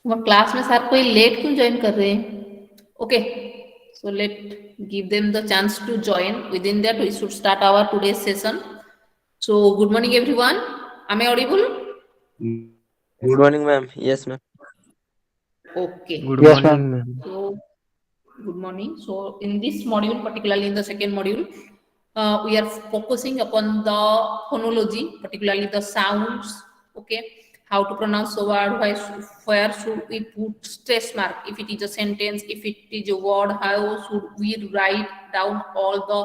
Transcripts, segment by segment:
वहाँ क्लास में सर कोई लेट क्यों ज्वाइन कर रहे हैं? Okay, so let give them the chance to join. Within that we should start our today's session. So good morning everyone. Am I audible? Good morning, ma'am. Yes, ma'am. Okay. Good Yes, morning. ma'am. So good morning. So in this module, particularly in the second module, we are focusing upon the phonology, particularly the sounds. Okay, how to pronounce a word, where should we put stress mark if it is a sentence, if it is a word, how should we write down all the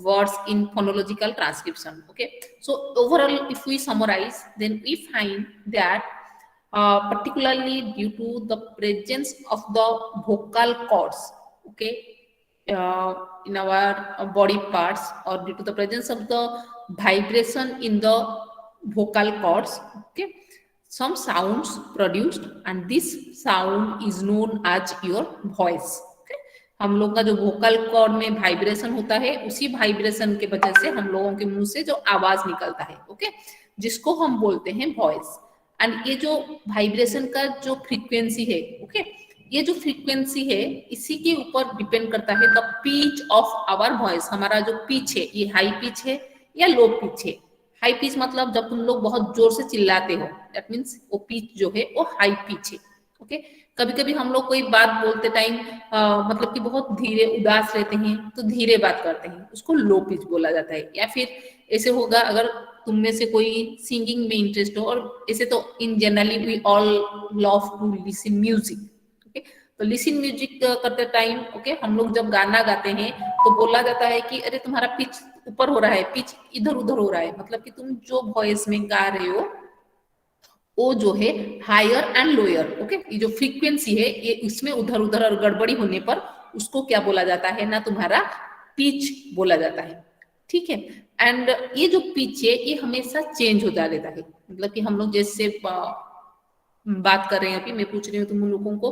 words in phonological transcription. Okay, so overall, if we summarize, then we find that particularly due to the presence of the vocal cords, okay, in our body parts, or due to the presence of the vibration in the vocal cords, okay, some sounds produced, and this sound is known as your voice. Okay, हम लोग का जो vocal cord में vibration होता है, उसी vibration के वजह से हम लोगों के मुंह से जो आवाज निकलता है, ओके, जिसको हम बोलते हैं वॉइस। एंड ये जो वाइब्रेशन का जो फ्रीक्वेंसी है, ओके, ये जो फ्रीक्वेंसी है इसी के ऊपर डिपेंड करता है the pitch of our voice. हमारा जो पिच है, ये हाई पिच है या लो पिच है। हाई पिच मतलब जब तुम लोग बहुत जोर से चिल्लाते हो, दैट मीन्स वो पिच जो है वो हाई पिच है। ओके, कभी कभी हम लोग कोई बात बोलते टाइम मतलब कि बहुत धीरे उदास रहते हैं तो धीरे बात करते हैं, उसको लो पिच बोला जाता है। या फिर ऐसे होगा, अगर तुम में से कोई सिंगिंग में इंटरेस्ट हो, और ऐसे तो in generally we all love to listen music, okay, तो लिसन म्यूजिक करते टाइम, ओके, हम लोग जब गाना गाते हैं तो बोला जाता है कि अरे तुम्हारा पिच ऊपर हो रहा है, पिच इधर उधर हो रहा है, मतलब कि तुम जो वॉइस में गा रहे हो वो जो है हायर एंड लोअर, ओके, ये जो फ्रीक्वेंसी है ये इसमें उधर उधर और गड़बड़ी होने पर उसको क्या बोला जाता है ना, तुम्हारा पिच बोला जाता है। ठीक है, एंड ये जो पिच है ये हमेशा चेंज होता रहता है। मतलब कि हम लोग जैसे बात कर रहे हैं, अभी मैं पूछ रही हूँ तुम लोगों को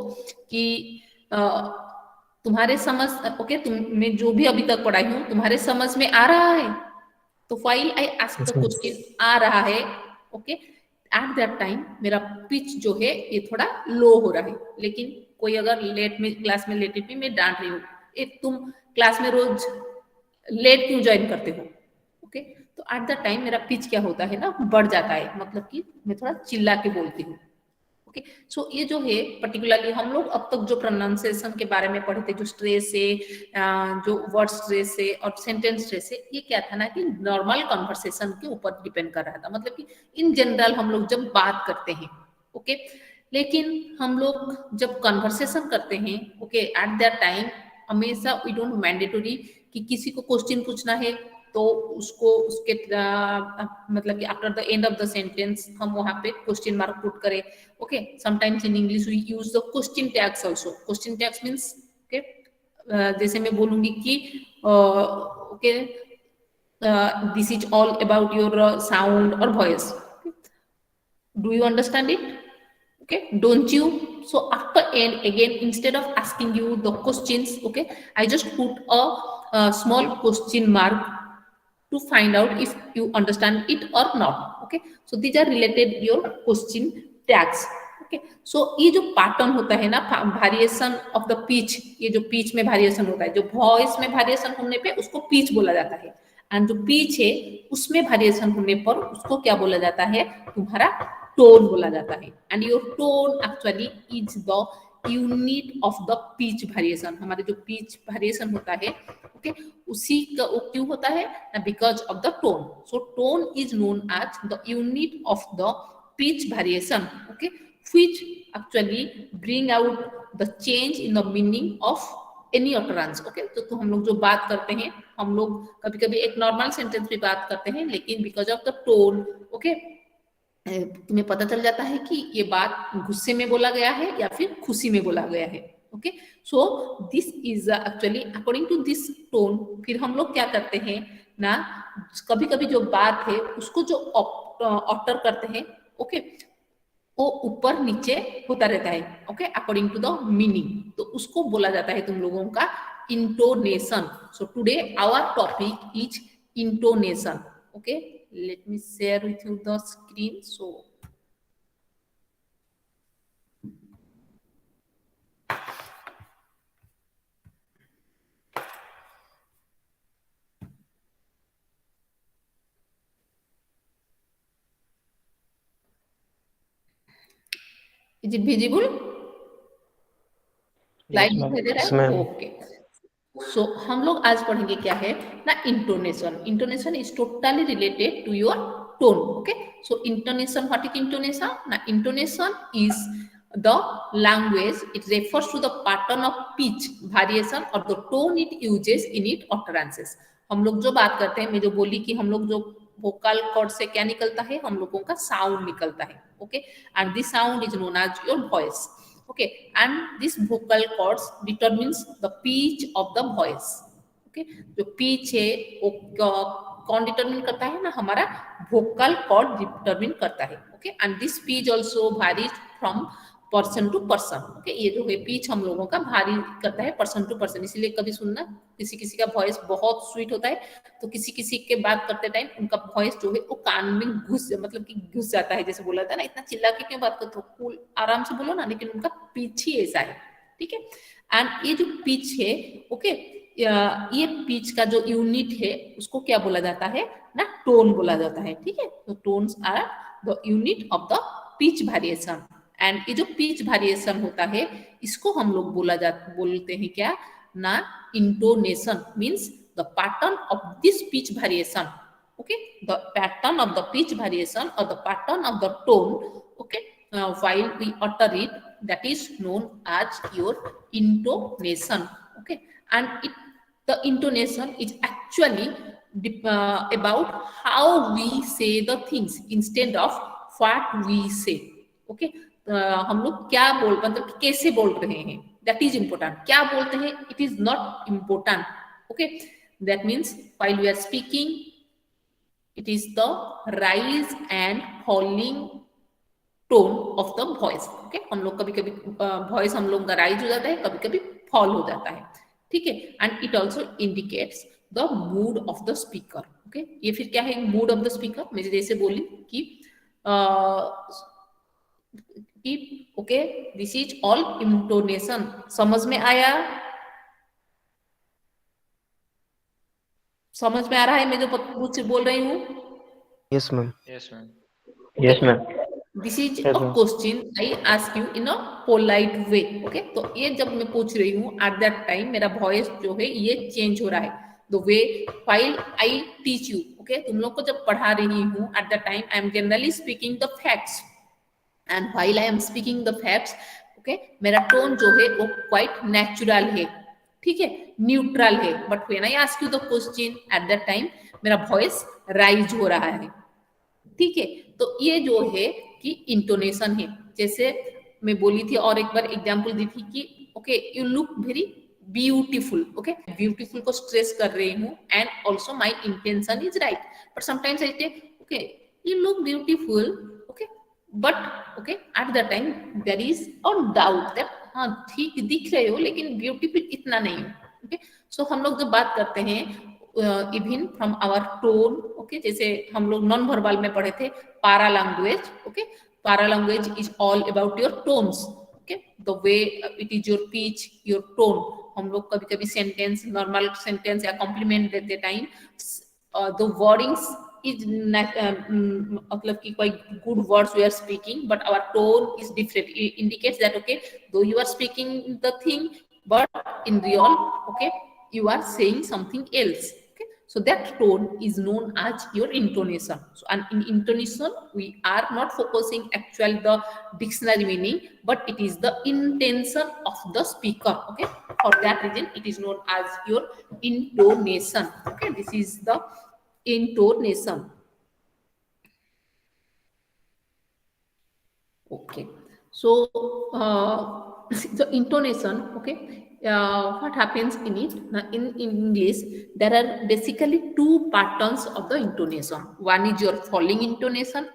कि तुम्हारे समझ, ओके, तुम मैं जो भी अभी तक पढ़ाई हूँ तुम्हारे समझ में आ रहा है, तो while I ask the question आ रहा है, ओके, एट दैट टाइम मेरा पिच जो है ये थोड़ा लो हो रहा है। लेकिन कोई अगर लेट में क्लास में लेटे भी मैं डांट रही हूँ, तुम क्लास में रोज लेट क्यों ज्वाइन करते हो, ओके, तो एट द टाइम मेरा पिच क्या होता है ना, बढ़ जाता है, मतलब कि मैं थोड़ा चिल्ला के बोलती हूँ। ओके, सो ये जो है पर्टिकुलरली हम लोग अब तक जो प्रोनाउंसिएशन के बारे में पढ़े थे, जो स्ट्रेस है, जो वर्ड स्ट्रेस है और सेंटेंस स्ट्रेस है, ये क्या था ना कि नॉर्मल कन्वर्सेशन के ऊपर डिपेंड कर रहा था। मतलब कि इन जनरल हम लोग जब बात करते हैं, ओके, लेकिन हम लोग जब कन्वर्सेशन करते हैं, ओके, एट दैट टाइम हमेशा वी डोंट मैंडेटरी कि किसी को क्वेश्चन पूछना है तो उसको उसके मतलब कि after the end of the sentence हम वहां पे क्वेश्चन मार्क पुट करें। Okay, sometimes in English we use the question tags also. Question tags means, okay, जैसे मैं बोलूंगी कि okay this is all about your sound और voice, do you understand it? okay, don't you? So after and again, instead of asking you the questions, okay, I just put a small question mark to find out if you understand it or not, okay, so these are related your question tags। okay, so ये जो pattern होता है ना, variation of the pitch, ये जो pitch में variation होता है, जो वॉइस में वेरिएशन होने पे उसको पिच बोला जाता है, एंड जो पिच है उसमें वेरिएशन होने पर उसको क्या बोला जाता है, तुम्हारा टोन बोला जाता है। And your tone actually is the unit of the pitch variation. हमारे जो पिच वेरिएशन होता है, ओके, उसी का वो क्यों होता है, because of the tone. So tone is known as the unit of the pitch variation, okay, which actually bring out the change in the meaning of any utterance। Okay, तो हम लोग जो बात करते हैं, हम लोग कभी कभी एक नॉर्मल सेंटेंस में बात करते हैं, लेकिन because of the tone, okay, तुम्हें पता चल जाता है कि ये बात गुस्से में बोला गया है या फिर खुशी में बोला गया है। Okay, so this is actually according to this tone. फिर हम लोग क्या करते हैं ना, कभी कभी जो बात है उसको जो ऑल्टर करते हैं, ओके, वो ऊपर नीचे होता रहता है, okay, according to the meaning, तो उसको बोला जाता है तुम लोगों का intonation. So today our topic is intonation. Okay, let me share with you the screen। So is it visible? लाइट Yes, दिखाई ma'am. दे रहा Yes, है? ma'am. ओके। सो हम लोग आज पढ़ेंगे क्या है ना, intonation. Intonation is totally related to your tone. Okay, so intonation, what is intonation ना? Intonation is the language, it refers to the pattern of pitch variation और the tone it uses in it utterances. हम लोग जो बात करते हैं, मैं जो बोली कि हम लोग जो वोकल कॉर्ड से क्या निकलता है, हम लोगों का साउंड निकलता है। Okay, and this sound is known as your voice. Okay, and this vocal cords determines the pitch of the voice. Okay, जो pitch है वो कौन डिटरमिन करता है ना? हमारा vocal cord डिटरमिन करता है। Okay, and this pitch also varies from person to person. Okay, ये जो है पिच हम लोगों का भारी करता है पर्सन टू पर्सन। इसीलिए कभी सुनना, किसी किसी का वॉइस बहुत स्वीट होता है, तो किसी किसी के बात करते टाइम उनका वॉइस जो है वो कान में मतलब कि घुस जाता है। जैसे बोला था ना, इतना चिल्ला के क्यों बात करते हो, कूल आराम से बोलो ना, लेकिन उनका पिच ही ऐसा है। ठीक है, एंड ये जो पिच है, ओके, ये पिच का जो यूनिट है उसको क्या बोला जाता है ना? टोन बोला जाता है। ठीक है, तो tones are the unit of the pitch variation. And ये जो पिच वेरिएशन होता है, इसको हम लोग बोलते हैं क्या ना? Intonation means the pattern of this pitch variation. Okay, the pattern of the pitch variation और the pattern of the tone, okay, while we utter it, that is known as your intonation. Okay, and the intonation is actually about how we say the things instead of what we say. Okay, हम लोग क्या मतलब कैसे बोल रहे हैं, that is important. क्या बोलते हैं, it is not important. Okay, that means while we are speaking, it is the rise and falling tone of the voice. Okay, हम लोग कभी कभी वॉइस हम लोग का राइज हो जाता है, कभी कभी फॉल हो जाता है। ठीक है, and it also indicates the mood off the speaker. Okay, ये फिर क्या है मूड ऑफ द स्पीकर? मैं जैसे बोली कि okay, this is all intonation. समझ में आया? समझ में आ रहा है मैं जो कुछ बोल रही हूँ? Yes, ma'am. Yes, ma'am. Yes, ma'am. This is Yes, a ma'am. Question I ask you in a polite way. Okay, तो ये जब मैं पूछ रही हूँ, एट दैट टाइम मेरा वॉइस जो है ये चेंज हो रहा है। The way while I teach you, okay, तुम लोग को जब पढ़ा रही हूँ, eight that time I am generally speaking the facts, and while I am speaking the facts, okay, मेरा टोन जो है वो क्वाइट नेचुरल है। ठीक है, न्यूट्रल है। But when I ask you the question, eight that time मेरा voice rise हो रहा है। ठीक है, तो ये जो है कि इंटोनेशन है। जैसे मैं बोली थी और एक बार एग्जांपल दी थी कि okay, you look very beautiful. Okay, beautiful को स्ट्रेस कर रही हूँ, and also my intention is right, but sometimes I say okay, you look beautiful, okay, but okay, at the time there is a doubt that हाँ ठीक दिख रहे हो, लेकिन ब्यूटीफुल इतना नहीं हो। ओके, सो हम लोग जब बात करते हैं even from our tone, okay, जैसे हम लोग नॉन वर्बल में पढ़े थे paralanguage. Okay, paralanguage is all about your tones. Okay, the way it is your pitch, your tone. हम लोग कभी कभी सेंटेंस, नॉर्मल सेंटेंस या कॉम्प्लीमेंट देते टाइम द वर्डिंग्स is मतलब कि कोई good words we are speaking, but our tone is different. It indicates that okay, though you are speaking the thing, but in real, okay, you are saying something else. Okay, so that tone is known as your intonation. So, and in intonation, we are not focusing actually the dictionary meaning, but it is the intention of the speaker. Okay, for that reason, it is known as your intonation. Okay, this is the intonation. Okay, so the intonation, okay, what happens in it? Now, in English, there are basically two patterns of the intonation. One is your falling intonation,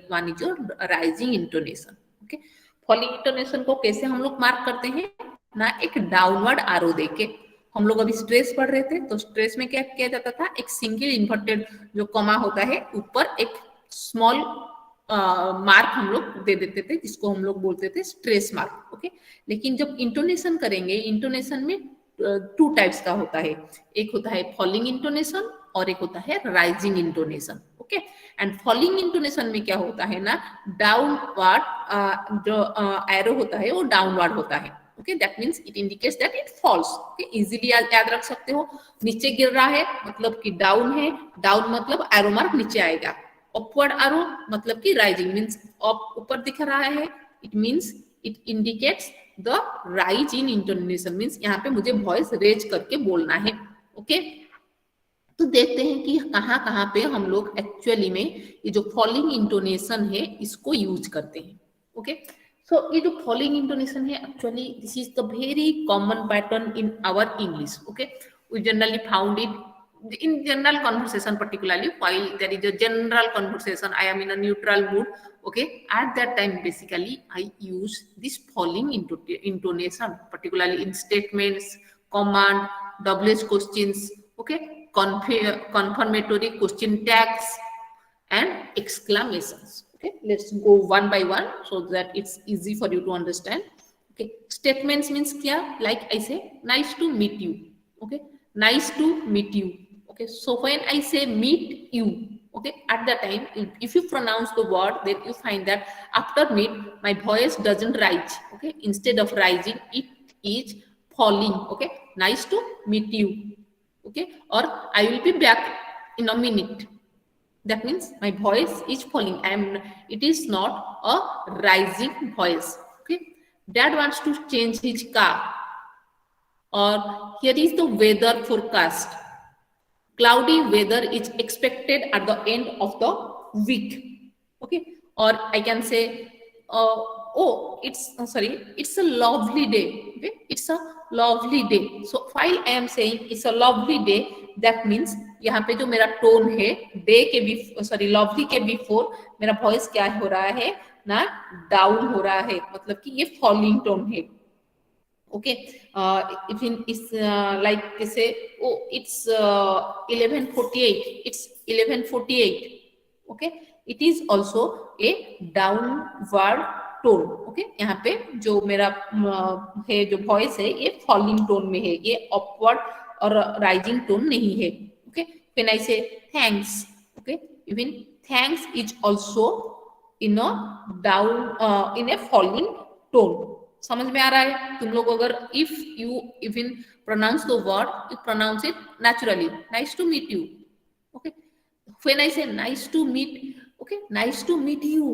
one is your rising intonation. Okay, falling intonation को कैसे हम लोग mark करते हैं ना? एक downward आरो देके। हम लोग अभी स्ट्रेस पढ़ रहे थे, तो स्ट्रेस में क्या किया जाता था? एक सिंगल इन्वर्टेड जो कॉमा होता है ऊपर एक स्मॉल मार्क हम लोग दे देते थे, जिसको हम लोग बोलते थे स्ट्रेस मार्क। ओके, लेकिन जब इंटोनेशन करेंगे, इंटोनेशन में टू टाइप्स का होता है। एक होता है फॉलिंग इंटोनेशन और एक होता है rising intonation. Okay. And falling intonation में क्या होता है ना, डाउनवर्ड जो एरो होता है वो डाउनवर्ड होता है। Okay, that means it indicates that it falls. Okay, easily याद रख सकते हो। नीचे गिर रहा है मतलब कि डाउन है, डाउन मतलब एरो मार्क नीचे आएगा। अपवर्ड एरो मतलब कि राइजिंग, मीन्स अप ऊपर दिख रहा है, it means it indicates the rise in intonation, means यहाँ पे मुझे वॉइस रेज करके बोलना है। ओके, तो देखते हैं कि कहाँ कहाँ पे हम लोग एक्चुअली में ये जो फॉलिंग इंटोनेशन है इसको यूज करते हैं। ओके, सो ये जो फॉलिंग इंटोनेशन है actually this is the very common pattern in our English. Okay, we generally found it in general conversation, particularly while there is a general conversation, I am in a neutral mood. Okay, at that time basically I use this falling intonation, particularly in statements, command, WH questions. Okay, confirmatory question tags and exclamations. Okay, let's go one by one so that it's easy for you to understand. Okay, statements means kya, like I say nice to meet you. Okay, nice to meet you. Okay, so when I say meet you, okay, at that time if you pronounce the word, then you find that after meet my voice doesn't rise. Okay, instead of rising it is falling. Okay, nice to meet you. Okay, or I will be back in a minute. That means my voice is falling. It is not a rising voice. Okay, dad wants to change his car, or here is the weather forecast. Cloudy weather is expected at the end of the week. Okay, or I can say oh it's a lovely day. Okay, it's a lovely day. So while I am saying it's a lovely day, that means यहाँ पे जो मेरा tone है day के lovely के before मेरा voice क्या हो रहा है ना, डाउन हो रहा है, मतलब कि ये फॉलिंग टोन है। Okay, even it's like they say oh it's 11:48, it's 11:48. Okay, it is also a downward tone. Okay, यहाँ पे जो मेरा है जो वॉइस है ये फॉलिंग टोन में है, ये अपवर्ड और राइजिंग टोन नहीं है। Okay, when I say thanks, okay, even thanks is also in a down in a falling tone. समझ में आ रहा है तुम लोग? अगर if you even pronounce the word, you pronounce it naturally, nice to meet you. Okay, when I say nice to meet, okay, nice to meet you.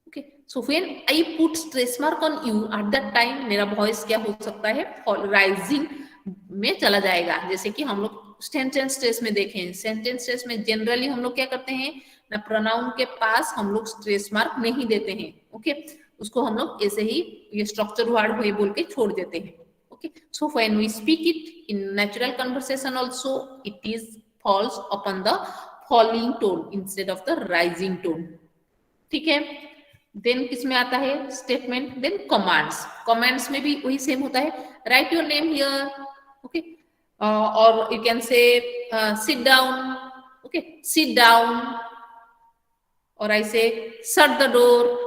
Okay, so when I put stress mark on you, at that time मेरा voice क्या हो सकता है, rising में चला जाएगा। जैसे कि हम लोग सेंटेंस स्ट्रेस में देखें, सेंटेंस स्ट्रेस में जनरली हम लोग क्या करते हैं ना, प्रोनाउन के पास हम लोग स्ट्रेस मार्क नहीं देते हैं। ओके, उसको हम लोग ऐसे ही ये स्ट्रक्चर वर्ड हुए बोल के छोड़ देते हैं। Okay, so when we speak it in natural conversation also it is falls upon the falling tone instead of the rising tone. ठीक है, देन किस में आता है स्टेटमेंट, देन कमांड्स। कमांड्स में भी वही सेम होता है, write your name here. Okay, और you can say sit down. Okay, sit down, और I say shut the door,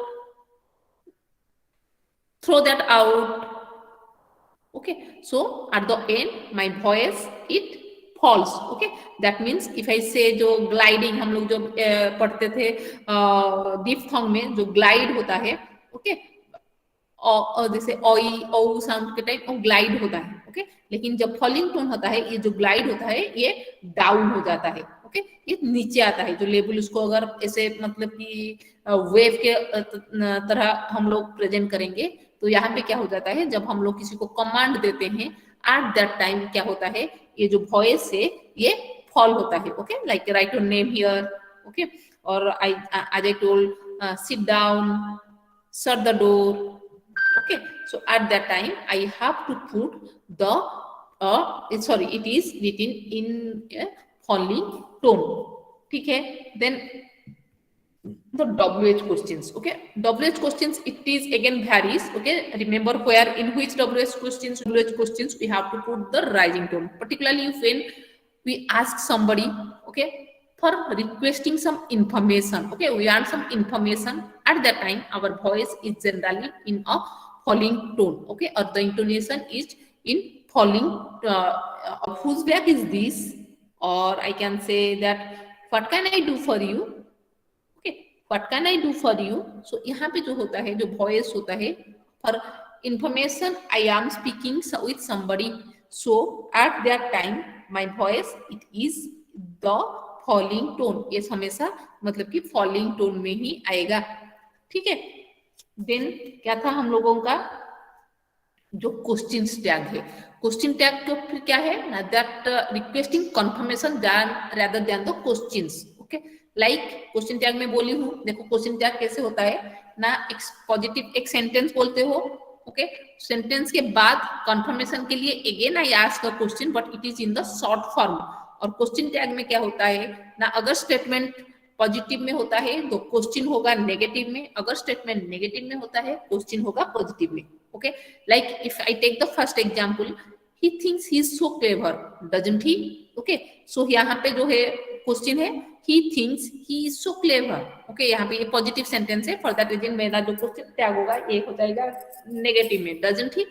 throw that out. Okay, so at the end my voice it falls. Okay, that means if I say जो gliding हम लोग जो पढ़ते थे डिफथोंग में जो glide होता है, ओके, और जैसे ओई ओ साउंड के टाइम ग्लाइड होता है। ओके, लेकिन जब फॉलिंग टोन होता है ये जो ग्लाइड होता है ये डाउन हो जाता है। ओके, ये नीचे आता है जो लेवल, उसको अगर ऐसे मतलब कि वेव के तरह हम लोग प्रेजेंट करेंगे तो यहाँ पे क्या हो जाता है, जब हम लोग किसी को कमांड देते हैं एट दैट टाइम क्या होता है, ये जो वॉइस है ये फॉल होता है। Okay, like write your name here. Okay, और I told sit down, shut the door. Okay, so at that time I have to put the it is written in a falling tone. ठीक है, then the WH questions. Okay, WH questions it is again varies. Okay, remember where in which WH questions we have to put the rising tone, particularly when we ask somebody, okay, for requesting some information. Okay, we want some information, at that time our voice is generally in a falling tone. Okay, or the intonation is in falling whose bag is this, or I can say that what can I do for you, okay, what can I do for you. So यहाँ पे जो होता है, जो voice होता है, for information I am speaking with somebody, so at that time my voice it is the falling tone, ये हमेशा मतलब कि falling tone में ही आएगा, ठीक है। देन क्या था हम लोगों का, जो क्वेश्चन टैग है, क्वेश्चन टैग तो फिर क्या है ना, that requesting confirmation rather than the questions, okay. Like question tag में बोली हूँ, देखो क्वेश्चन टैग कैसे होता है ना, एक पॉजिटिव एक सेंटेंस बोलते हो, ओके, सेंटेंस के बाद कंफर्मेशन के लिए again I ask a question but it is in the short form. और क्वेश्चन टैग में क्या होता है ना, अगर स्टेटमेंट पॉजिटिव में होता है तो क्वेश्चन होगा नेगेटिव में, अगर स्टेटमेंट नेगेटिव में होता है क्वेश्चन होगा पॉजिटिव में, okay. Like if I take the first example, he thinks he is so clever, doesn't he, okay. So यहाँ पे जो है क्वेश्चन है he thinks he is so clever, okay, यहाँ पे ये पॉजिटिव सेंटेंस है, फॉर दैट रीजन मेरा जो क्वेश्चन टैग होगा ये हो जाएगा नेगेटिव में, doesn't he.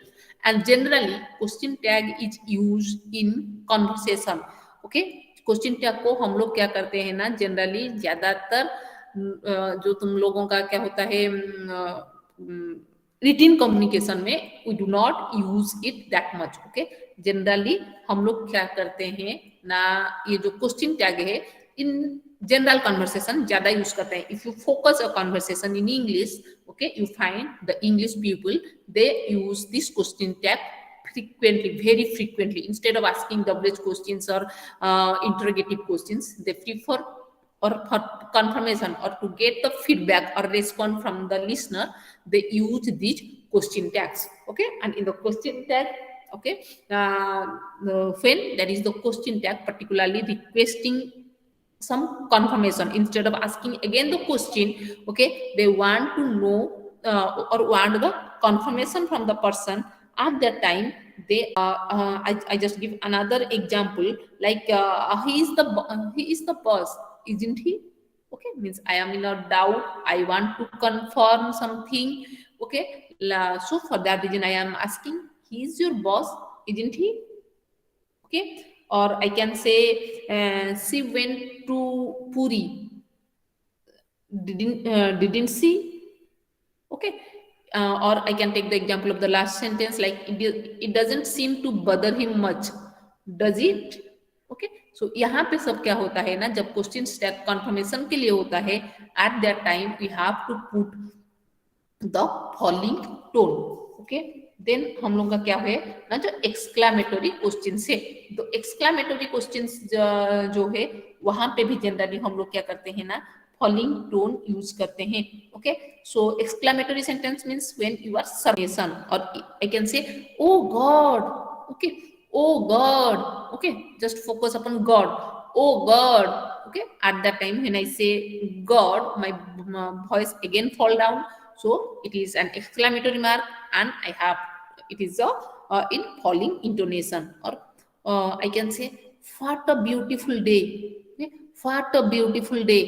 And generally question tag is used in conversation, okay. Question tag को हम लोग क्या करते हैं ना, जनरली ज्यादातर जो तुम लोगों का क्या होता है रिटन कम्युनिकेशन में we do not use it that much, okay. Generally हम लोग क्या करते हैं ना, ये जो क्वेश्चन टैग है इन जनरल कन्वर्सेशन ज्यादा यूज करते हैं। If you focus a conversation in English, okay, you find the English people they use this question tag frequently, very frequently. Instead of asking WH questions or interrogative questions, they prefer, or for confirmation or to get the feedback or response from the listener, they use these question tags, okay. And in the question tag, okay, when there is the question tag particularly requesting some confirmation, instead of asking again the question, okay, they want to know or want the confirmation from the person at that time. They I just give another example, like he is the boss, isn't he, okay, means I am in a doubt, I want to confirm something, okay. So for that reason I am asking, he is your boss, isn't he, okay. Or I can say she went to Puri, didn't see, okay. Or I can take the example of the last sentence, like it doesn't seem to bother him much, does it, okay. So यहाँ पे सब क्या होता है ना, जब question tag confirmation के लिए होता है, at that time we have to put the following tone, okay. Then हम लोग का क्या है ना, जो एक्सक्लामेटरी क्वेश्चन है, तो एक्सक्लामेटरी क्वेश्चन जो है वहां पे भी जनरली हम लोग क्या करते हैं ना, फॉलोइंग टोन यूज करते हैं, okay. So exclamatory sentence means when you are summation, और I can say oh God, okay, oh God, okay, just focus upon God, oh God, okay. At that time when I say god, my voice again fall down, so it is an exclamatory mark, and I have it is a in falling intonation. Or I can say what a beautiful day, okay? What a beautiful day,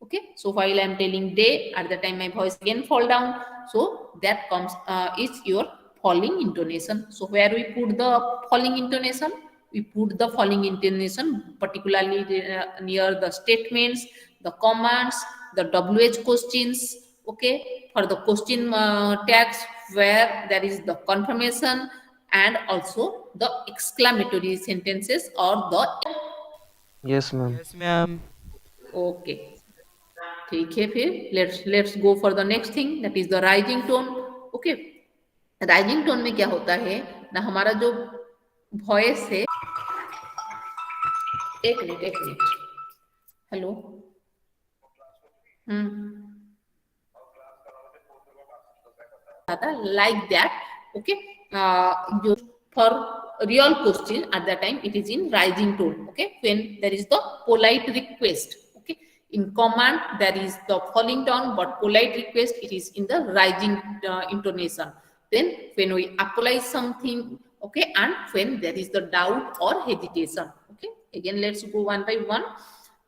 okay. So while I am telling day, at the time my voice again fall down, so that comes is your falling intonation. So where we put the falling intonation, we put the falling intonation particularly near the statements, the commands, the WH questions, okay, for the question tags where there is the confirmation, and also the exclamatory sentences or the Yes, ma'am. Yes, ma'am. okay. ठीक है, फिर let's go for the next thing, that is the rising tone, okay. Rising tone में क्या होता है ना, हमारा जो वॉइस है, एक minute, hello, like that, okay. For real question at that time it is in rising tone, okay, when there is the polite request, okay. In command there is the falling tone, but polite request it is in the rising intonation. Then when we apply something, okay, and when there is the doubt or hesitation, okay. Again let's go one by one.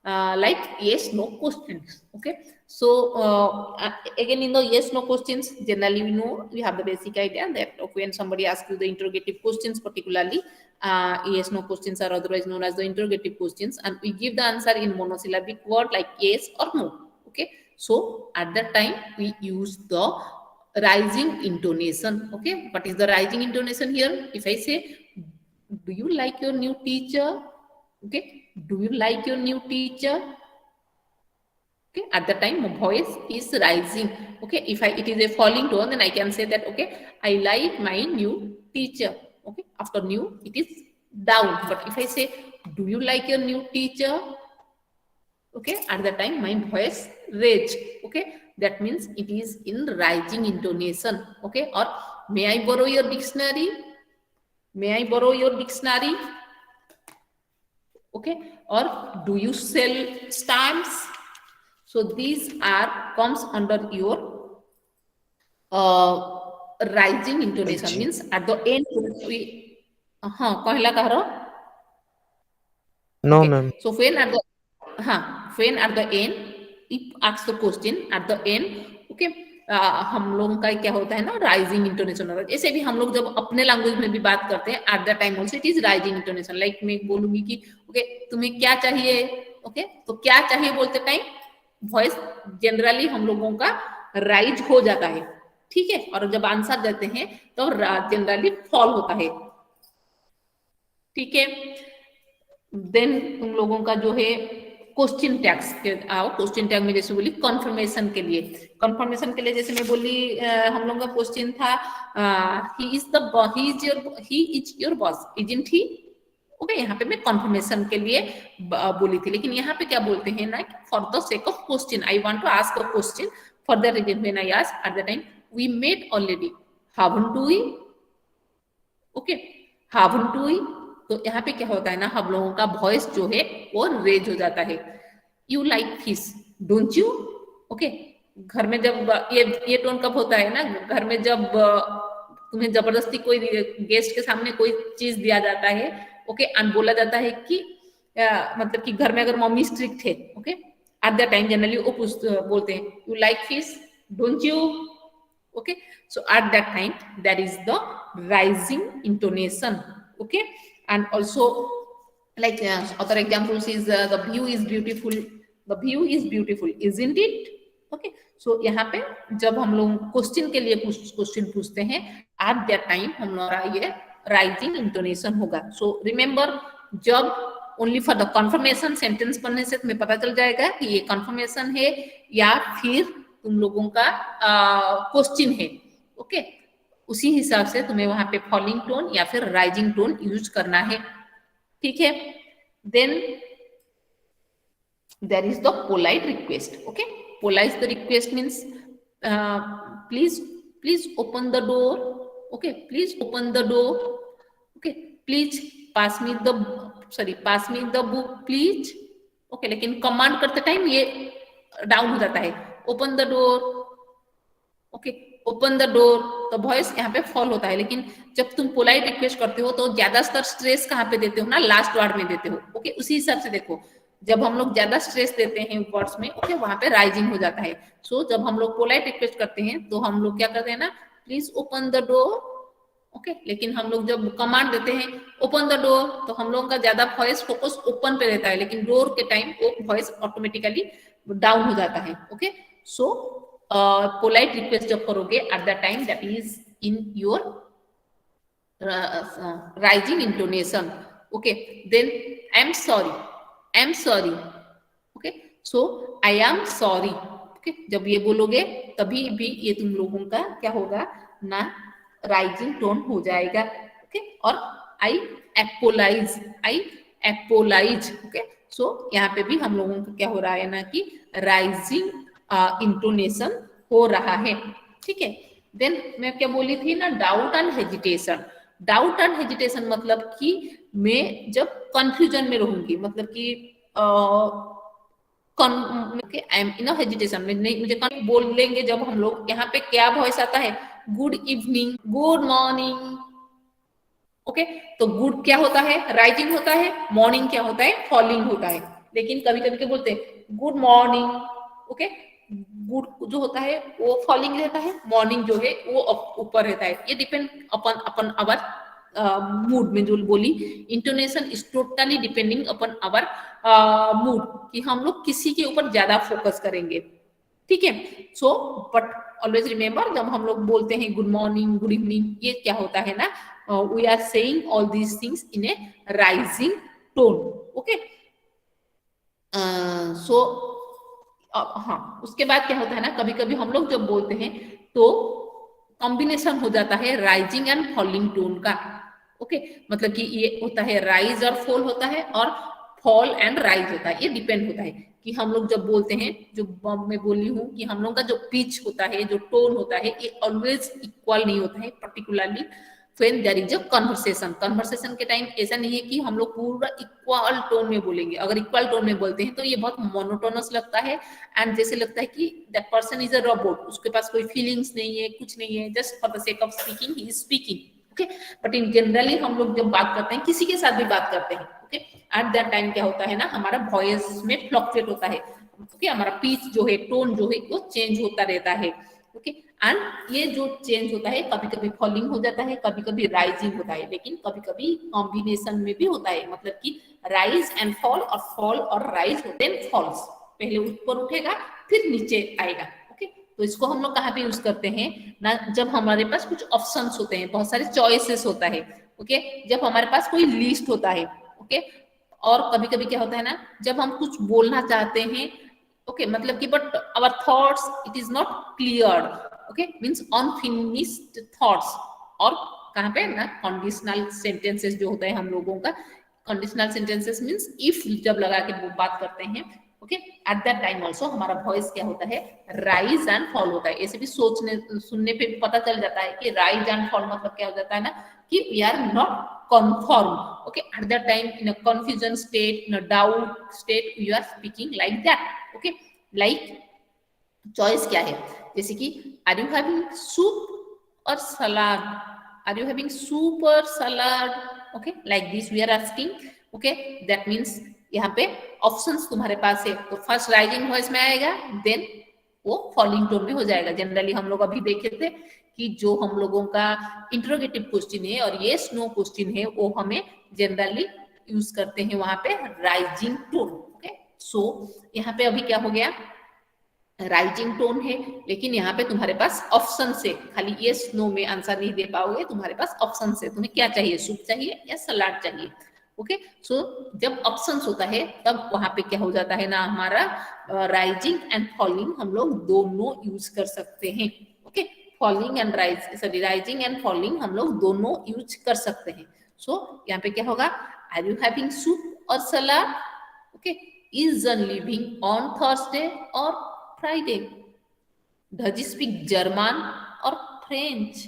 like yes no questions. Okay, so again in the yes no questions, generally we know, we have the basic idea that when somebody asks you the interrogative questions, particularly yes no questions are otherwise known as the interrogative questions, and we give the answer in monosyllabic word like yes or no. Okay, so at that time we use the rising intonation. Okay, what is the rising intonation here? If I say, do you like your new teacher? Okay, do you like your new teacher? Okay, at the time my voice is rising. Okay, if it is a falling tone, then I can say that, okay, I like my new teacher. Okay, after new it is down. But if I say, do you like your new teacher? Okay, at the time my voice raised. Okay, that means it is in rising intonation. Okay, or may I borrow your dictionary? May I borrow your dictionary? Okay, or do you sell stamps? So these are comes under your rising intonation, जी means at the end we कहला कहो. No Okay, ma'am so when at the end, if ask the question at the end. Okay, हम लोगों का क्या होता है ना, राइजिंग इंटोनेशन होता है. जैसे भी हम लोग जब अपने लैंग्वेज में भी बात करते हैं, at the time also it is rising intonation. Like मैं बोलूंगी कि ओके तुम्हें क्या चाहिए. ओके, तो क्या चाहिए बोलते टाइम वॉइस जनरली हम लोगों का राइज हो जाता है. ठीक है, और जब आंसर देते हैं तो जनरली फॉल होता है. ठीक है, देन तुम लोगों का जो है क्वेश्चन टैग्स के आओ. क्वेश्चन टैग में जैसे बोली कंफर्मेशन के लिए, कंफर्मेशन के लिए जैसे मैं बोली हम लोगों का क्वेश्चन था he is your boss isn't he. Okay, यहाँ पे मैं कंफर्मेशन के लिए बोली थी, लेकिन यहाँ पे क्या बोलते हैं ना, for the sake of question I want to ask a question. For the reason when I ask at the time we met already, haven't we. Okay, haven't we. तो यहाँ पे क्या होता है ना, हम लोगों का वॉइस जो है वो रेज हो जाता है. You like fish don't you. Okay, घर में जब ये टोन कब होता है ना, घर में जब तुम्हें जबरदस्ती कोई गेस्ट के सामने कोई चीज दिया जाता है. ओके, एंड बोला जाता है कि मतलब कि घर में अगर मम्मी स्ट्रिक्ट है. Okay, at the time generally वो बोलते हैं you like fish don't you. Okay, so at that time that is the rising intonation. Okay, and also like other examples is the view is beautiful, the view is beautiful isn't it. Okay, so यहाँ पे जब हम लोग question के लिए question पूछते हैं at that time हम लोग ये rising intonation होगा. So remember, जब only for the confirmation sentence पढ़ने से तुम्हें पता चल जाएगा कि ये कंफर्मेशन है या फिर तुम लोगों का क्वेश्चन है. ओके, उसी हिसाब से तुम्हें वहां पे फॉलिंग टोन या फिर राइजिंग टोन यूज करना है. ठीक है, then there is the polite request. Okay, polite the request means please open the door. Okay, please open the door. Okay, please pass me the book please. Okay, लेकिन command करते time ये down हो जाता है, open the door. Okay, open the door, तो voice यहाँ पे fall होता है. लेकिन जब तुम पोलाइट रिक्वेस्ट करते हो तो ज्यादातर स्ट्रेस कहाँ पे देते हो ना, लास्ट वर्ड में देते हो. ओके, उसी हिसाब से देखो, जब हम लोग ज्यादा स्ट्रेस देते हैं वर्ड्स में, ओके, वहां पे राइजिंग हो जाता है. सो जब हम लोग पोलाइट रिक्वेस्ट करते हैं तो हम लोग क्या करते हैं ना, please open the door. Okay, लेकिन हम लोग जब कमांड देते हैं ओपन द डोर, तो हम लोगों का ज्यादा वॉइस फोकस ओपन पे रहता है, लेकिन डोर के टाइम वो वॉइस ऑटोमेटिकली डाउन हो जाता है. ओके, सो पोलाइट रिक्वेस्ट जब करोगे at the time that is in your rising intonation. Okay, then I am sorry. Okay, so I am sorry. Okay, जब ये बोलोगे तभी भी ये तुम लोगों का क्या होगा ना, राइजिंग टोन हो जाएगा. ओके, और आई एपोलाइज. ओके, सो यहाँ पे भी हम लोगों का क्या हो रहा है ना कि राइजिंग इंटोनेशन हो रहा है. ठीक है, देन मैं क्या बोली थी ना, doubt and hesitation. Doubt and hesitation मतलब कि मैं जब कंफ्यूजन में रहूंगी, मतलब कि आई एम इन हेजिटेशन में नहीं, मुझे बोल लेंगे जब हम लोग, यहाँ पे क्या वॉइस आता है, good evening, good morning. Okay, तो गुड क्या होता है, राइजिंग होता है, मॉर्निंग क्या होता है, फॉलिंग होता है. लेकिन कभी कभी क्या बोलते हैं गुड मॉर्निंग, ओके, गुड जो होता है वो फॉलिंग रहता है, मॉर्निंग जो है वो ऊपर रहता है। ये depend upon upon our mood में जो बोली, intonation is totally depending upon our mood, कि हम लोग किसी के ऊपर ज्यादा फोकस करेंगे, ठीक है। सो बट ऑलवेज रिमेम्बर, जब हम लोग बोलते हैं गुड मॉर्निंग, गुड इवनिंग, ये क्या होता है ना, we are saying all these things in a rising tone, okay. So हाँ, उसके बाद क्या होता है ना, कभी कभी हम लोग जब बोलते हैं तो कॉम्बिनेशन हो जाता है राइजिंग एंड फॉलिंग टोन का, ओके। मतलब कि ये होता है राइज और फॉल होता है, और फॉल एंड राइज होता है। ये डिपेंड होता है कि हम लोग जब बोलते हैं, जो मैं बोली हूँ कि हम लोग का जो पिच होता है, जो टोन होता है, ये ऑलवेज इक्वल नहीं होता है, particularly when there is a conversation. Conversation के टाइम ऐसा नहीं है कि हम लोग पूरा इक्वल टोन में बोलेंगे। अगर इक्वल टोन में बोलते हैं तो ये बहुत मोनोटोनस लगता है, एंड जैसे लगता है कि that person is a robot, उसके पास कोई फीलिंग्स नहीं है, कुछ नहीं है, just for the sake of speaking he is speaking, okay. But in generally हम लोग जब बात करते हैं, किसी के साथ भी बात करते हैं, ओके, एट दैट टाइम क्या होता है ना, हमारा वॉइस में फ्लक्चुएट होता है, ओके, हमारा पिच जो है, टोन जो है, वो चेंज होता रहता है, ओके। एंड ये जो चेंज होता है, कभी कभी फॉलिंग हो जाता है, कभी कभी राइजिंग होता है, लेकिन कभी कभी कॉम्बिनेशन में भी होता है, मतलब कि राइज एंड फॉल, और फॉल और राइज देन फॉल्स, पहले ऊपर उठेगा फिर नीचे आएगा, ओके। तो इसको हम लोग कहाँ पे यूज करते हैं ना, जब हमारे पास कुछ ऑप्शंस होते हैं, बहुत सारे चॉइसेस होता है, ओके, जब हमारे पास कोई लिस्ट होता है, ओके। और कभी कभी क्या होता है ना, जब हम कुछ बोलना चाहते हैं, ओके, मतलब कि but our thoughts it is not clear, okay, means unfinished thoughts. और कहाँ पे ना, कंडीशनल सेंटेंसेस जो होता है हम लोगों का, कंडीशनल सेंटेंसेस मीन्स इफ जब लगा के वो बात करते हैं, okay, at that time also हमारा वॉइस क्या होता है, राइज एंड फॉल होता है। ऐसे भी सोचने सुनने पे भी पता चल जाता है कि राइज एंड फॉल मतलब क्या हो जाता है ना, कि we are not conform, okay, at that time in a confusion state, in a doubt state, you are speaking like that, okay। like choice क्या है, जैसे कि आर यू हैविंग सूप और salad, are you having soup और salad, okay, like this we are asking, okay. That means यहाँ पे options तुम्हारे पास है, तो फर्स्ट राइजिंग वॉइस में आएगा, देन वो फॉलिंग टोन में हो जाएगा। जनरली हम लोग अभी देखे थे कि जो हम लोगों का इंट्रोगेटिव क्वेश्चन है और येस नो क्वेश्चन है, वो हमें जनरली यूज करते हैं वहां पे राइजिंग टोन, ओके। सो यहाँ पे अभी क्या हो गया, राइजिंग टोन है, लेकिन यहाँ पे तुम्हारे पास ऑप्शन से, खाली यस नो में आंसर नहीं दे पाओगे, तुम्हारे पास ऑप्शन से तुम्हें क्या चाहिए, सूप चाहिए या सलाद चाहिए, ओके। सो जब ऑप्शंस होता है तब वहां पे क्या हो जाता है ना, हमारा राइजिंग एंड फॉलिंग हम लोग दोनों यूज कर सकते हैं, okay. Falling and rise, sorry, rising and falling हम लोग दोनों यूज कर सकते हैं। सो यहाँ पे क्या होगा, आर यू हैविंग सूप और सलाद, ओके, इज जन लिविंग ऑन थर्सडे और Friday, does he speak German or French,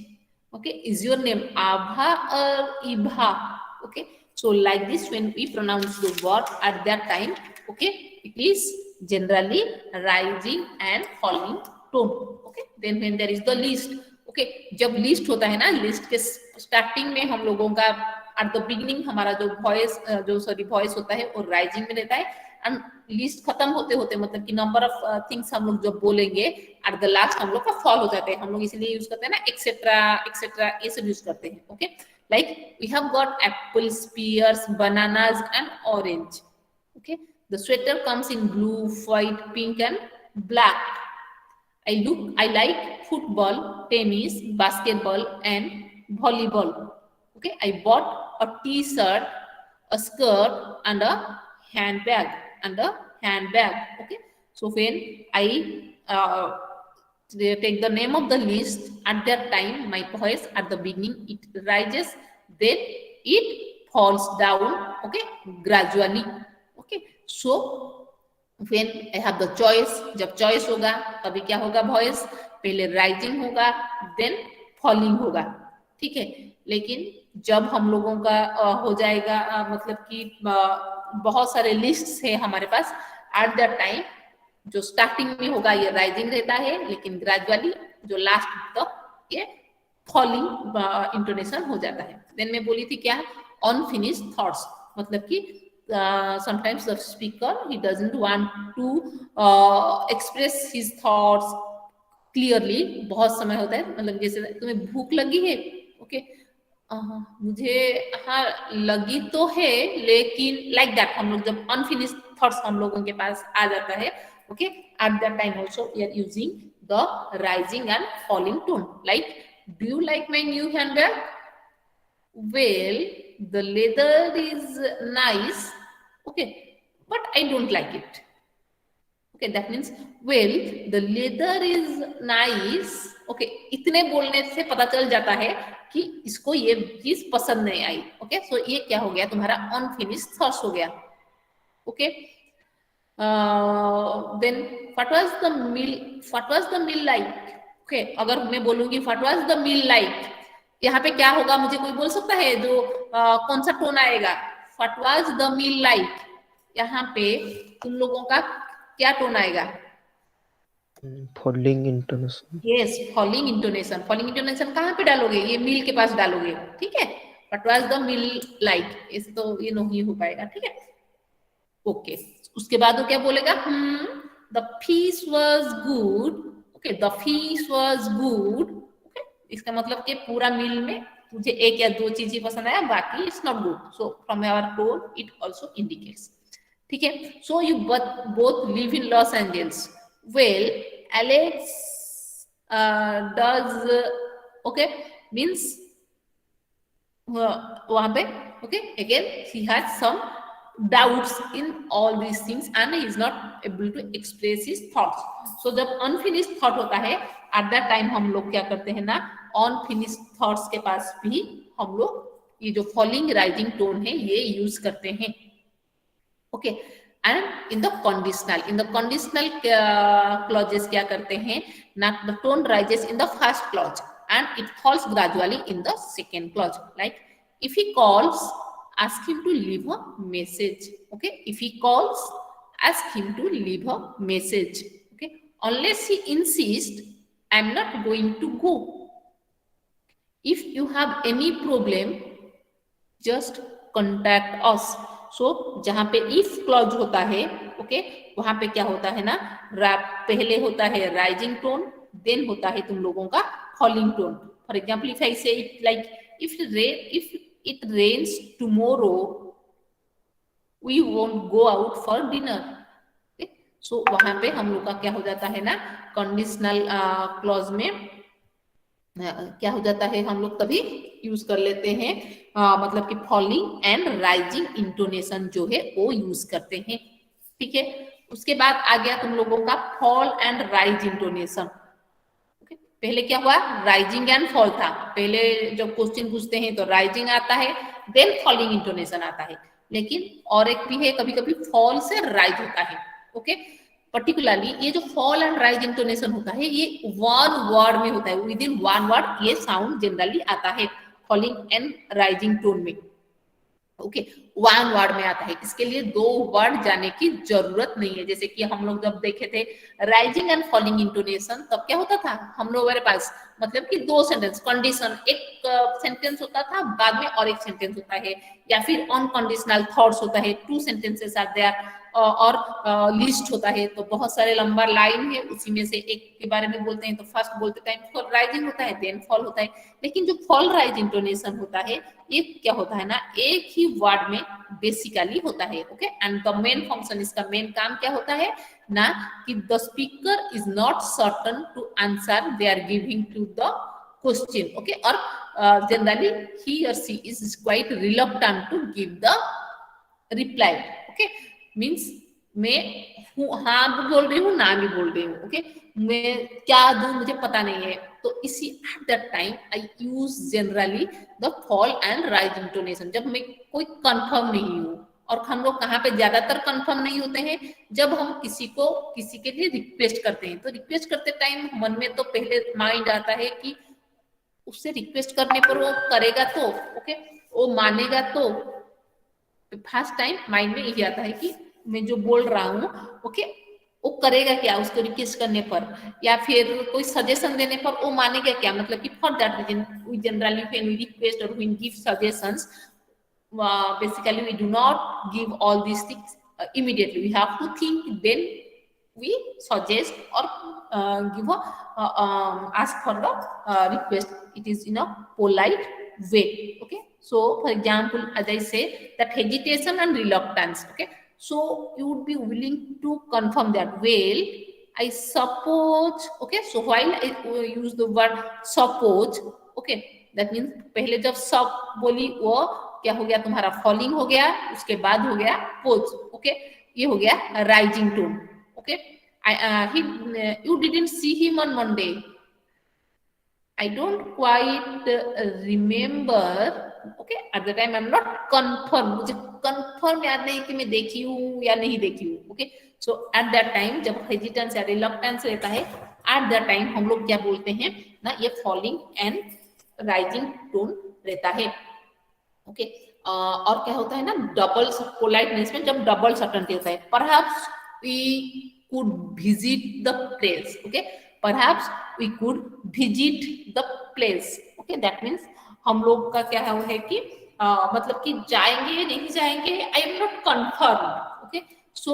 okay, is your name Abha or Ibha, okay। So like this, when we pronounce the word at that time, okay, it is generally rising and falling tone, okay। Then when there is the list, okay, जब list होता है ना, list के starting में हम लोगों का at the beginning हमारा जो वॉइस वॉइस होता है वो राइजिंग में रहता है, एंड लिस्ट खत्म होते होते, मतलब कि नंबर ऑफ थिंग्स हम लोग जब बोलेंगे एट द लास्ट हम लोग का फॉल हो जाते हैं। हम लोग इसलिए यूज करते हैं ना एक्सेट्रा एक्सेट्रा, ये सब यूज करते हैं, okay. Like we have got apples, pears, bananas and orange, okay. The sweater comes in blue, white, pink and black. I like football, tennis, basketball and volleyball, okay। I bought a t-shirt, a skirt and a handbag, okay। So when I take the name of the list, at that time my voice at the beginning it rises, then it falls down, okay, gradually, okay। So when I have the choice, जब choice होगा तभी क्या होगा, voice पहले rising होगा then falling होगा, ठीक है। लेकिन जब हम लोगों का हो जाएगा मतलब कि बहुत सारे लिस्ट है हमारे पास, एट दैट टाइम जो स्टार्टिंग में होगा ये राइजिंग रहता है, लेकिन ग्रेजुअली जो लास्ट तक ये फॉलिंग इंटोनेशन हो जाता है। देन मैं बोली थी क्या, अनफिनिश्ड थॉट्स, मतलब कि sometimes the speaker, he doesn't want to express his thoughts clearly. बहुत समय होता है, मतलब जैसे तुम्हें भूख लगी है, ओके, मुझे हाँ लगी तो है, लेकिन लाइक दैट हम लोग जब अनफिनिश्ड थॉट्स हम लोगों के पास आ जाता है, okay, at that time also we are using the rising and falling tone. Like, do you like my new handbag? Well, the leather is nice, okay, but I don't like it. Okay, that means, well, the leather is nice. Okay, इतने बोलने से पता चल जाता है कि इसको ये चीज पसंद नहीं आई. ओके, सो ये क्या हो गया, तुम्हारा अनफिनिश्ड थॉट्स हो गया. Okay, then what was the meal like. Okay, अगर मैं बोलूंगी what was the meal like, यहाँ पे क्या होगा, मुझे कोई बोल सकता है जो कौन सा टोन आएगा? What was the meal like, यहाँ पे तुम लोगों का क्या टोन आएगा? Falling intonation. Yes, falling intonation. Falling intonation कहाँ पे डालोगे? ये मील के पास डालोगे, ठीक है. What was the meal like, इस तो ये नहीं हो पाएगा, ठीक है. ओके, उसके बाद वो क्या बोलेगा? The fees was good. Okay, the fees was good. इसका मतलब कि पूरा मील में तुझे एक या दो चीज ही पसंद आया, बाकी it's not good. So from our tone it also indicates, ठीक है. So you both live in Los Angeles. Well, Alex does, okay, means वहां पे, okay, again he has some doubts in all these things and he is not able to express his thoughts. So जब unfinished thought होता है, at that time हम लोग क्या करते हैं ना, unfinished thoughts के पास भी हम लोग ये जो falling rising tone है ये use करते हैं. Okay, and in the conditional clauses क्या करते हैं ना, the tone rises in the first clause and it falls gradually in the second clause. Like, if he calls, ask him to leave a message. Okay, if he calls, ask him to leave a message. Okay, unless he insists, I'm not going to go. If you have any problem, just contact us. So जहां पे if clause होता है, okay, वहां पे क्या होता है ना, पहले होता है rising tone, then होता है तुम लोगों का falling tone. For example, if I say it like, if it rains tomorrow, we won't go out for dinner. Okay? So वहां पे हम लोग का क्या हो जाता है ना, कंडीशनल क्लॉज में क्या हो जाता है, हम लोग तभी यूज कर लेते हैं, मतलब कि फॉलिंग एंड राइजिंग इंटोनेशन जो है वो यूज करते हैं, ठीक है. उसके बाद आ गया तुम लोगों का फॉल एंड राइज इंटोनेशन. पहले क्या हुआ, राइजिंग एंड फॉल था. पहले जब क्वेश्चन पूछते हैं तो राइजिंग आता है, देन फॉलिंग इंटोनेशन आता है. लेकिन और एक भी है, कभी कभी फॉल से राइज होता है. ओके, पर्टिकुलरली ये जो फॉल एंड राइज इंटोनेशन होता है ये वन वर्ड में होता है, विद इन वन वर्ड ये साउंड जनरली आता है फॉलिंग एंड राइजिंग टोन में. ओके, वन वर्ड में आता है, इसके लिए दो वर्ड जाने की जरूरत नहीं है. जैसे कि हम लोग जब देखे थे राइजिंग एंड फॉलिंग इंटोनेशन, तब क्या होता था हम लोग हमारे पास, मतलब कि दो सेंटेंस, कंडीशन एक सेंटेंस होता था, बाद में और एक सेंटेंस होता है, या फिर अनकंडीशनल थॉट्स होता है, टू सेंटेंसेस आर देयर, और लिस्ट होता है. तो बहुत सारे लंबा लाइन है, उसी में से एक के बारे में बोलते हैं. तो फर्स्ट बोलते टाइम राइजिंग होता है, देन फॉल होता है. लेकिन जो फॉल राइज इंटोनेशन होता है ये क्या होता है ना, एक ही वर्ड में बेसिकली होता है. Okay, and the main function, इसका मेन काम क्या होता है ना, कि the speaker is not certain to answer they are giving to the question. Okay, और जनरली ही और she is quite reluctant to give the reply. Okay, means मैं हाँ भी बोल रही हूँ, ना भी बोल रही हूँ. ओके, मैं क्या दूं मुझे पता नहीं है. तो इसी eight that time I use generally the fall and rise intonation, जब मैं कोई कंफर्म नहीं हूँ. और हम लोग कहाँ पे ज्यादातर कंफर्म नहीं होते हैं, जब हम किसी के लिए रिक्वेस्ट करते हैं. तो रिक्वेस्ट करते टाइम मन में तो पहले माइंड आता है कि उससे रिक्वेस्ट करने पर वो करेगा तो, ओके, वो मानेगा तो. फर्स्ट टाइम माइंड में यही आता है कि मैं जो बोल रहा हूँ, ओके, वो करेगा क्या उसको रिक्वेस्ट करने पर, या फिर कोई सजेशन देने पर वो मानेगा क्या. मतलब कि for that reason we generally when we request और when give suggestions, basically we do not give all these things immediately. We have to think, then we suggest or give a ask for the request. It is in a polite way. Okay, so for example, as I say, that hesitation and reluctance. Okay, so you would be willing to confirm that, well, I suppose. Okay, so while I use the word suppose, okay, that means पहले जब सब बोली वो क्या हो गया, तुम्हारा falling हो गया, उसके बाद हो गया पोज. ओके, ये हो गया rising tone. Okay, you didn't see him on Monday. I don't quite remember. Okay, at the time I'm not confirm. मुझे confirm याद नहीं कि मैं देखी हूँ या नहीं देखी हूँ. Okay, so at that time जब hesitance या reluctance रहता है, at that time हम लोग क्या बोलते हैं ना, ये falling and rising tone रहता है. ओके, और क्या होता है ना, डबल पोलाइटनेस में जब डबल सर्टेनिटी होता है, perhaps we could visit the place. Okay, perhaps we could visit the place. Okay, that means हम लोग का क्या है कि मतलब कि जाएंगे नहीं जाएंगे, I am not confirm. Okay, so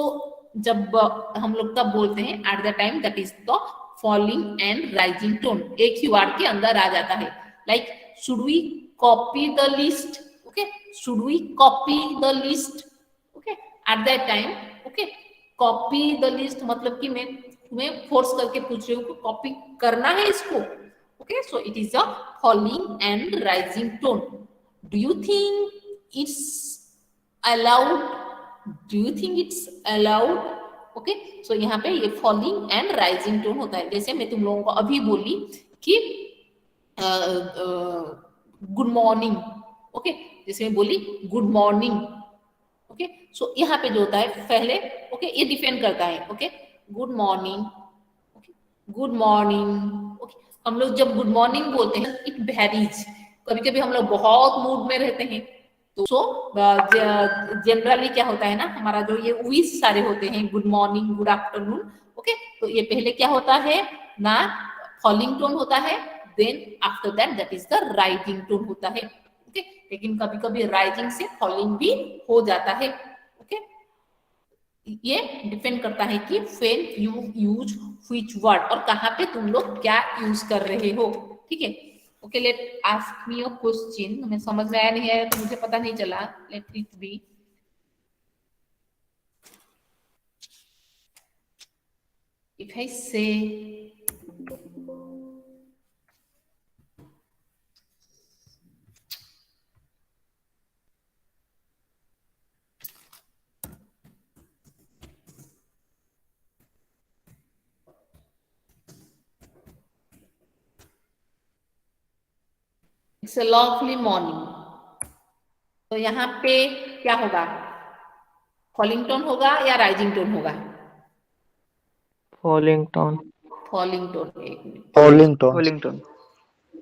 जब हम लोग तब बोलते हैं at the time, that is the falling and rising tone. एक ही वर्ड के अंदर आ जाता है. Like should we copy the list. Okay, should we copy the list? Okay, at that time, okay, copy the list मतलब कि मैं तुम्हें फोर्स करके पूछ रही हूँ कि कॉपी करना है इसको. Okay, so it is a falling and rising tone. Do you think it's allowed? Do you think it's allowed? Okay, so यहाँ पे ये falling and rising tone होता है. जैसे मैं तुम लोगों को अभी बोली कि गुड मॉर्निंग. ओके, जैसे मैं बोली गुड मॉर्निंग. ओके, सो यहाँ पे जो होता है पहले, ओके, ये डिपेंड करता है. Okay, good morning. Okay, good morning. Okay, हम लोग जब गुड मॉर्निंग बोलते हैं, इट वेरीज. कभी कभी हम लोग बहुत मूड में रहते हैं, तो सो जनरली क्या होता है ना, हमारा जो ये विश सारे होते हैं, good morning, good afternoon. Okay, तो ये पहले क्या होता है ना, फॉलिंग टोन होता है. Then after that, that is the rising tone होता है. ओके, लेकिन कभी कभी राइजिंग से फॉलिंग भी हो जाता है. ओके, ये डिपेंड करता है कि when you use which word, और कहाँ पे तुम लोग क्या यूज कर रहे हो. ठीक है. Okay, let ask me a question. हमें समझ में आया नहीं है तो मुझे पता नहीं चला. Let it be. If I से इट्स अ लवली मॉर्निंग, तो यहाँ पे क्या होगा, फॉलिंग टोन होगा या राइजिंग टोन होगा? Falling tone. Falling tone. एक minute, falling tone. Falling tone.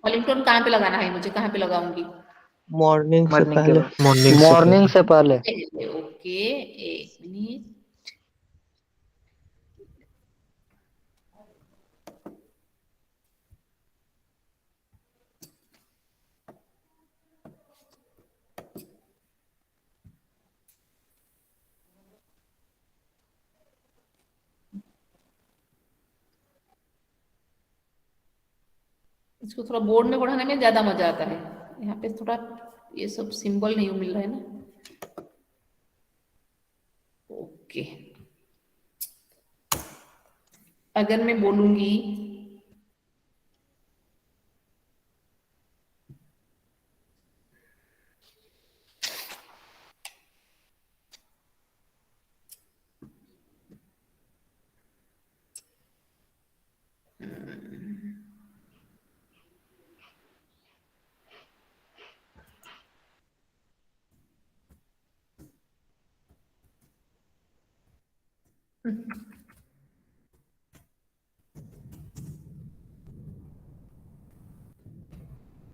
Falling tone कहाँ पे लगाना है मुझे, कहाँ पे लगाऊंगी? मॉर्निंग से मॉर्निंग के पहले. बाद. मॉर्निंग से पहले. ओके, एक मिनट. इसको थोड़ा बोर्ड में पढ़ाने में ज्यादा मजा आता है. यहाँ पे थोड़ा ये सब सिंबल नहीं मिल रहा है ना. ओके, अगर मैं बोलूंगी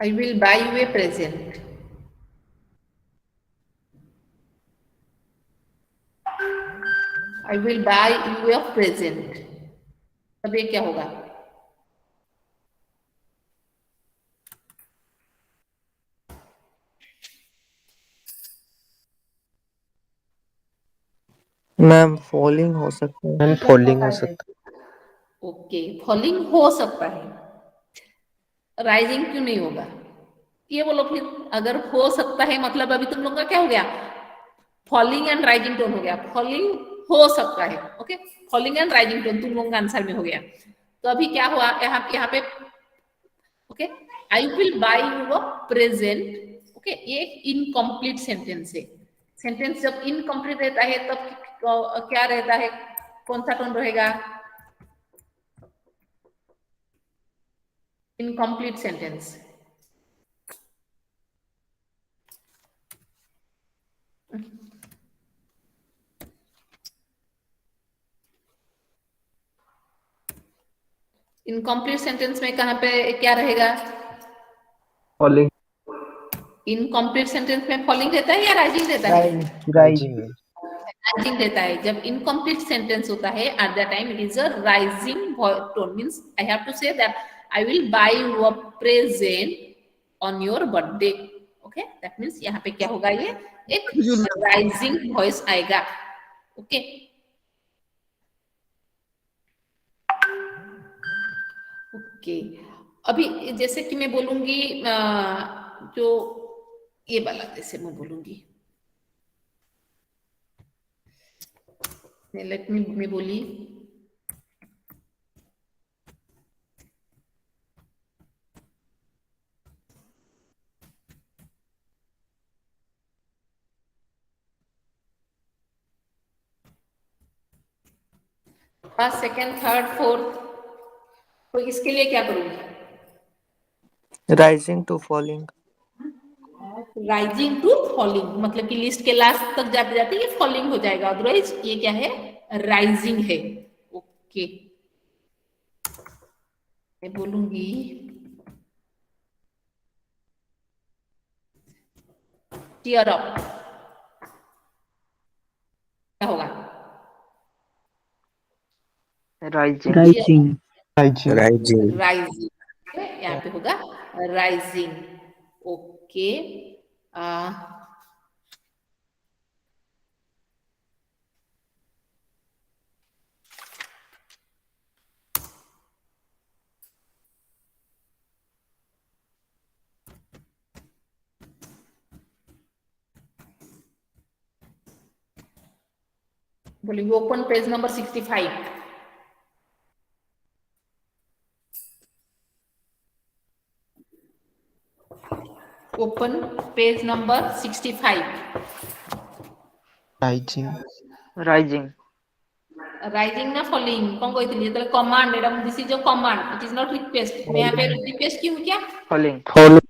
I will buy you a present. I will buy you a present. तब ये क्या होगा? मैम फॉलिंग हो सकता है। मैम फोल्डिंग हो सकता ओके, फॉलिंग हो सकता है, राइजिंग क्यों नहीं होगा? ये बोलो फिर, अगर हो सकता है मतलब अभी तुम लोग का क्या हो गया? फॉलिंग एंड राइजिंग टोन हो गया। फॉलिंग हो सकता है, okay, falling and rising tone तुम लोगों का आंसर में हो गया। तो अभी क्या हुआ यहाँ पे, okay, I will buy you present, okay, ये इनकम्प्लीट सेंटेंस है। सेंटेंस जब इनकम्प्लीट रहता है तब क्या रहता है, कौन सा टोन रहेगा? Incomplete sentence. इनकम्प्लीट सेंटेंस में कहाँ पे क्या रहेगा? फॉलिंग इनकम्प्लीट सेंटेंस में फॉलिंग रहता है या राइजिंग रहता है? राइजिंग राइजिंग रहता है। जब इनकम्प्लीट सेंटेंस होता है at the time it is a rising tone, means I have to say that I will buy you a present on your birthday, okay, that means यहाँ पे क्या होगा, ये एक राइजिंग वॉइस आएगा, ओके। ओके, अभी जैसे कि मैं बोलूंगी जो ये वाला जैसे मैं बोलूंगी, लेट मी, मैं बोली फर्स्ट, सेकंड, थर्ड, फोर्थ, तो इसके लिए क्या करूंगी? Rising to falling. Rising to falling, मतलब कि लिस्ट के लास्ट तक जाते जाते ये फॉलिंग हो जाएगा, अदरवाइज ये क्या है, राइजिंग है, ओके। मैं बोलूंगी टीयर अप, क्या होगा? राइजिंग राइजिंग राइजिंग राइजिंग, यहाँ पे होगा राइजिंग, ओके। बोलेंगे open page number 65, open page number 65। Rising rising rising ना फॉलिंग कौन कहती है? Command, Etah this is a command, it is not request. मैं यहाँ पे रिक्वेस्ट क्यों क्या? Falling falling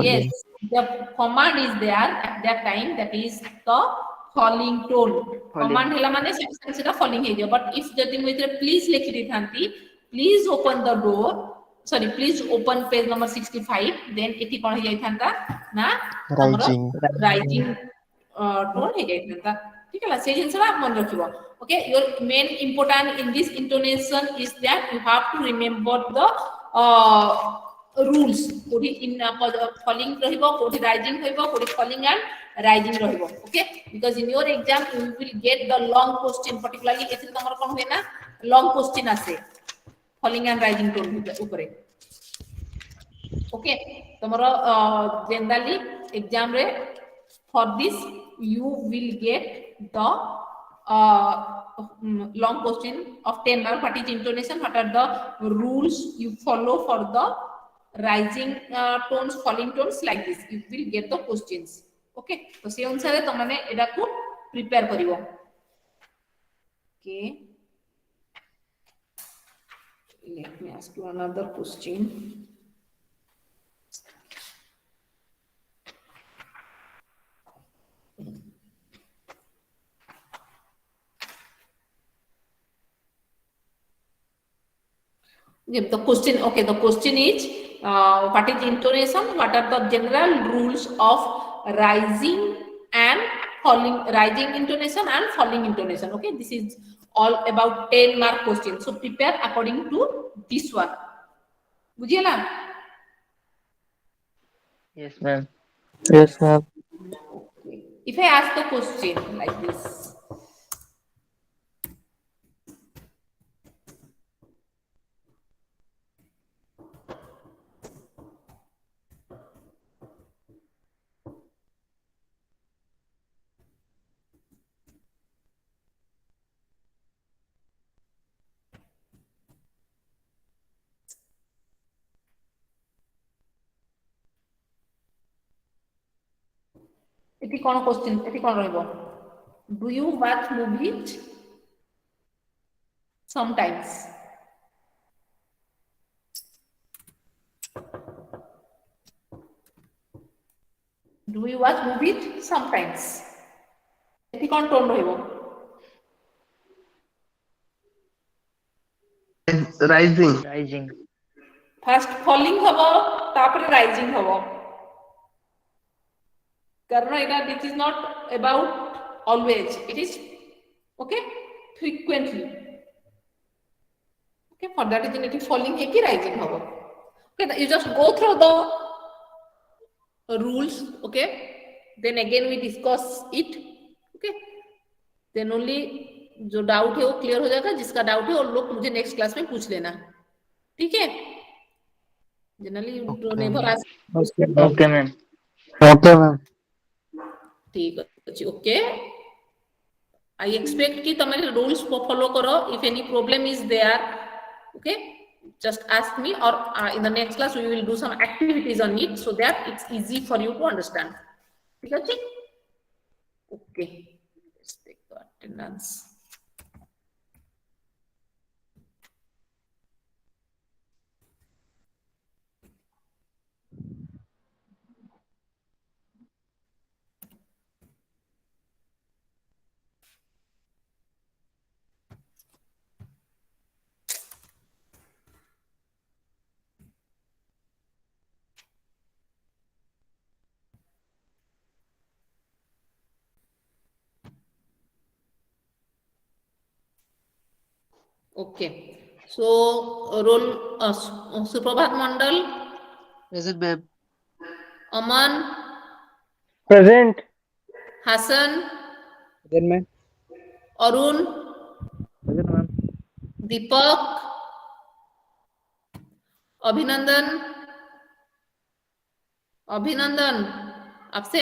Yes, the command is there at that time, that is the falling tone. Command ହେଲା ମାନେ ସେଟା falling ହେଇଯିବ, but if ଯଦି ମୁଁ ଏଥିରେ please ଲେଖି ଦେଇଥାନ୍ତି, please open the door, sorry, please open page number 65, then ଏଠି କଣ ହେଇଯାଇଥାନ୍ତା ନା ଆମର ରାଇଜିଂ rising tone ହେଇଯାଇଥାନ୍ତା, ଠିକ ହେଲା? ସେ ଜିନିଷଟା ମନେ ରଖିବ, okay? Your main important in this intonation is that you have to remember the rules, कोठी इन फॉलिंग रहिबो, कोठी राइजिंग होइबो, कोठी फॉलिंग एंड राइजिंग रहिबो, okay? Because in your exam you will get the long question, particularly एथिर तमर कोन होय ना लॉन्ग क्वेश्चन आसे फॉलिंग एंड राइजिंग टोन ऊपर, ओके? तमर जनरली एग्जाम रे for this you will get the long question of 10 mark, what is intonation, what are the rules you follow for the rising tones, falling tones, like this you will get the questions, okay? तो से अनुसार तो माने एडा को prepare करिवो, okay? Let me ask you another question. The question, okay, the question is what is intonation, what are the general rules of rising and falling, rising intonation and falling intonation, okay? This is all about 10 mark question, so prepare according to this one, बुझिएला? Yes ma'am Yes, ma'am. Okay, if I ask the question like this, eighty कौन question eighty कौन रहबो do you watch movies sometimes do you watch movies sometimes eighty कौन tone रहबो Rising. Rising. Fast falling हबो तापर rising हबो कारण एटा this is not about always it is okay frequently okay for that reason it is falling है कि rising हबो okay you just go through the rules okay then again we discuss it okay then only जो doubt है वो clear हो जाएगा जिसका doubt है वो लोग मुझे नेक्स्ट क्लास में पूछ लेना ठीक है generally you never ask Okay, ma'am. Okay, ma'am. ठीक है ओके आई एक्सपेक्ट कि तुम्हारे रूल्स को फॉलो करो if any problem is there okay just ask me or in the next class we will do some activities on it so that it's easy for you to understand ठीक है जी okay let's take the attendance okay so roll सुप्रभात मंडल Present, ma'am. अमन Present. Hasan Present, ma'am. Arun Present, ma'am. दीपक अभिनंदन अभिनंदन आपसे